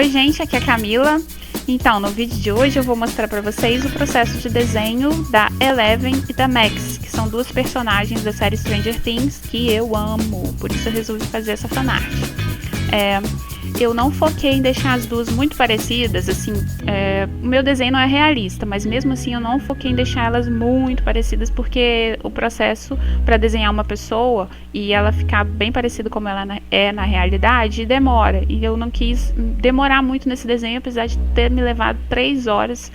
Oi gente, aqui é a Camila. Então, no vídeo de hoje eu vou mostrar para vocês o processo de desenho da Eleven e da Max, que são duas personagens da série Stranger Things que eu amo, por isso eu resolvi fazer essa fanart. Eu não foquei em deixar as duas muito parecidas, assim, o meu desenho não é realista, mas mesmo assim eu não foquei em deixar elas muito parecidas, porque o processo para desenhar uma pessoa e ela ficar bem parecida como ela é na realidade demora, e eu não quis demorar muito nesse desenho, apesar de ter me levado 3 horas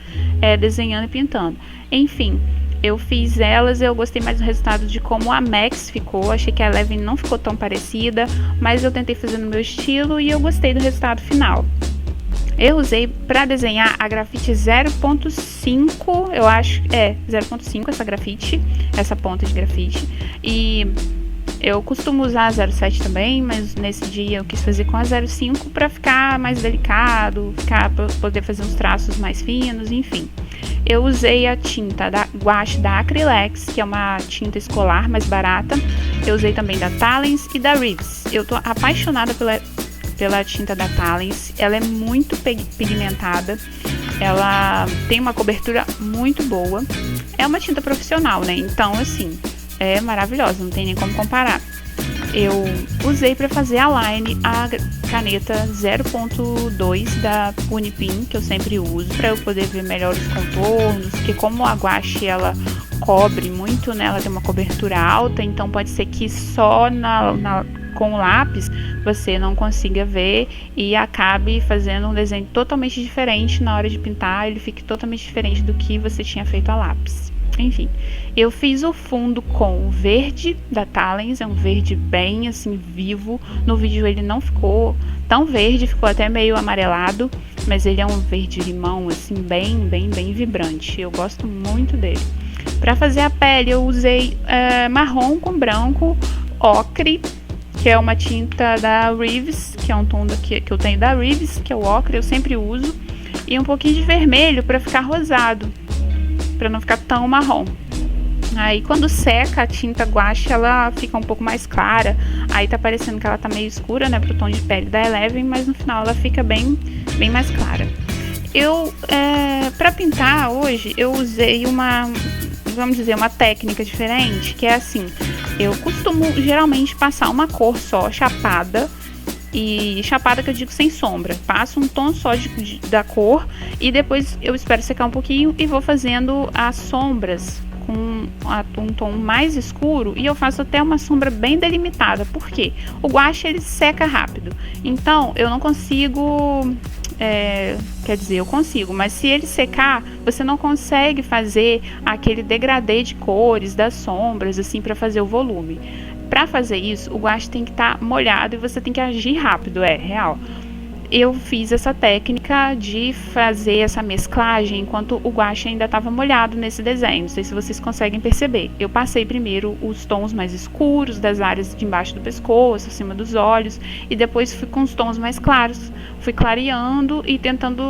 desenhando e pintando. Enfim, eu fiz elas, eu gostei mais do resultado de como a Max ficou, achei que a Eleven não ficou tão parecida, mas eu tentei fazer no meu estilo e eu gostei do resultado final. Eu usei para desenhar a grafite 0.5, eu acho, 0.5 essa grafite, essa ponta de grafite, e eu costumo usar a 0.7 também, mas nesse dia eu quis fazer com a 0.5 para ficar mais delicado, para poder fazer uns traços mais finos, enfim. Eu usei a tinta da Gouache da Acrylex, que é uma tinta escolar mais barata. Eu usei também da Talens e da Reeves. Eu tô apaixonada pela tinta da Talens. Ela é muito pigmentada. Ela tem uma cobertura muito boa. É uma tinta profissional, né? Então, assim, é maravilhosa, não tem nem como comparar. Eu usei para fazer a line a caneta 0.2 da Unipin, que eu sempre uso, para eu poder ver melhor os contornos, porque como a gouache ela cobre muito, né, ela tem uma cobertura alta, então pode ser que só com o lápis você não consiga ver e acabe fazendo um desenho totalmente diferente na hora de pintar, ele fique totalmente diferente do que você tinha feito a lápis. Enfim, eu fiz o fundo com o verde da Talens, é um verde bem assim vivo. No vídeo ele não ficou tão verde, ficou até meio amarelado, mas ele é um verde limão assim bem vibrante. Eu gosto muito dele. Para fazer a pele eu usei marrom com branco, ocre, que é uma tinta da Reeves, que é um tom que eu tenho da Reeves, que é o ocre, eu sempre uso, e um pouquinho de vermelho para ficar rosado, para não ficar tão marrom. Aí quando seca a tinta gouache ela fica um pouco mais clara, aí tá parecendo que ela tá meio escura, né, pro tom de pele da Eleven, mas no final ela fica bem mais clara. Eu, para pintar hoje, eu usei vamos dizer, uma técnica diferente, que é assim, eu costumo geralmente passar uma cor só, chapada, e chapada que eu digo sem sombra, passo um tom só da cor e depois eu espero secar um pouquinho e vou fazendo as sombras com um tom mais escuro, e eu faço até uma sombra bem delimitada, porque o gouache ele seca rápido, então eu não consigo, quer dizer, eu consigo, mas se ele secar, você não consegue fazer aquele degradê de cores das sombras assim para fazer o volume. Para fazer isso, o gouache tem que estar molhado e você tem que agir rápido, é real. Eu fiz essa técnica de fazer essa mesclagem enquanto o gouache ainda estava molhado nesse desenho. Não sei se vocês conseguem perceber. Eu passei primeiro os tons mais escuros das áreas de embaixo do pescoço, acima dos olhos, e depois fui com os tons mais claros. Fui clareando e tentando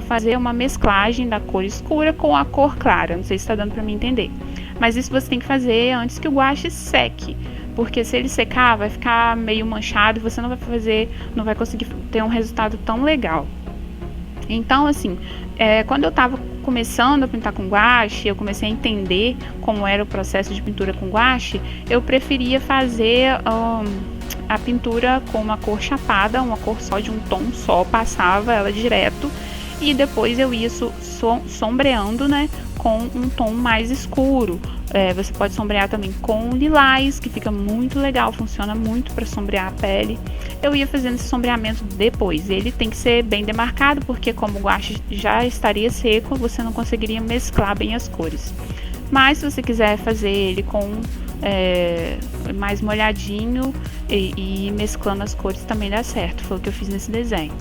fazer uma mesclagem da cor escura com a cor clara. Não sei se está dando para me entender. Mas isso você tem que fazer antes que o gouache seque, porque se ele secar vai ficar meio manchado e você não vai conseguir ter um resultado tão legal. Então assim, quando eu estava começando a pintar com gouache, eu comecei a entender como era o processo de pintura com gouache, eu preferia fazer a pintura com uma cor chapada, uma cor só de um tom só, passava ela direto e depois eu ia sombreando, né, com um tom mais escuro. Você pode sombrear também com lilás, que fica muito legal, funciona muito para sombrear a pele. Eu ia fazendo esse sombreamento depois. Ele tem que ser bem demarcado, porque como o gouache já estaria seco, você não conseguiria mesclar bem as cores. Mas se você quiser fazer ele com mais molhadinho e mesclando as cores, também dá certo. Foi o que eu fiz nesse desenho.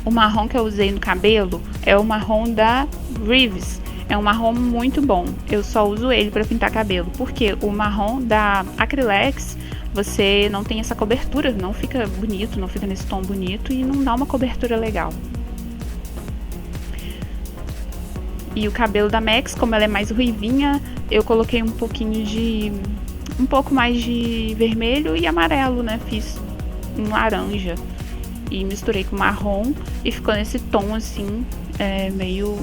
O marrom que eu usei no cabelo é o marrom da Reeves. É um marrom muito bom. Eu só uso ele para pintar cabelo, porque o marrom da Acrylex você não tem essa cobertura, não fica bonito, não fica nesse tom bonito e não dá uma cobertura legal. E o cabelo da Max, como ela é mais ruivinha, eu coloquei um pouco mais de vermelho e amarelo, né? Fiz um laranja. e misturei com marrom e ficou nesse tom assim, meio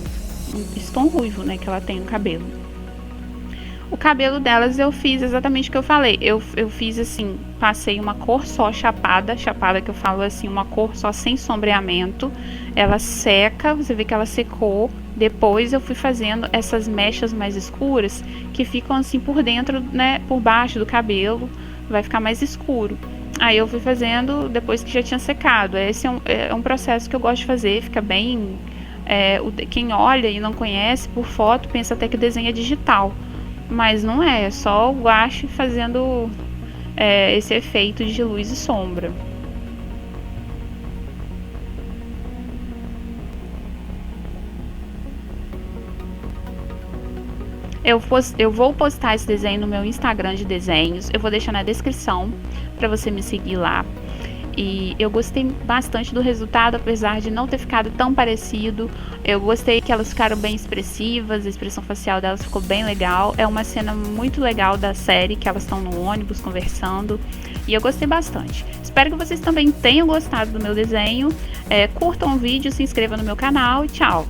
esse tom ruivo, né, que ela tem no cabelo. O cabelo delas eu fiz exatamente o que eu falei. Eu fiz assim, passei uma cor só chapada que eu falo assim, uma cor só sem sombreamento. Ela seca, você vê que ela secou. Depois eu fui fazendo essas mechas mais escuras que ficam assim por dentro, né, por baixo do cabelo, vai ficar mais escuro. Aí eu fui fazendo depois que já tinha secado. Esse é um processo que eu gosto de fazer, fica bem. Quem olha e não conhece por foto pensa até que o desenho é digital. Mas não é só o guache fazendo esse efeito de luz e sombra. Eu vou postar esse desenho no meu Instagram de desenhos. Eu vou deixar na descrição para você me seguir lá. E eu gostei bastante do resultado, apesar de não ter ficado tão parecido. Eu gostei que elas ficaram bem expressivas, a expressão facial delas ficou bem legal. É uma cena muito legal da série, que elas estão no ônibus conversando. E eu gostei bastante. Espero que vocês também tenham gostado do meu desenho. Curtam o vídeo, se inscrevam no meu canal e tchau!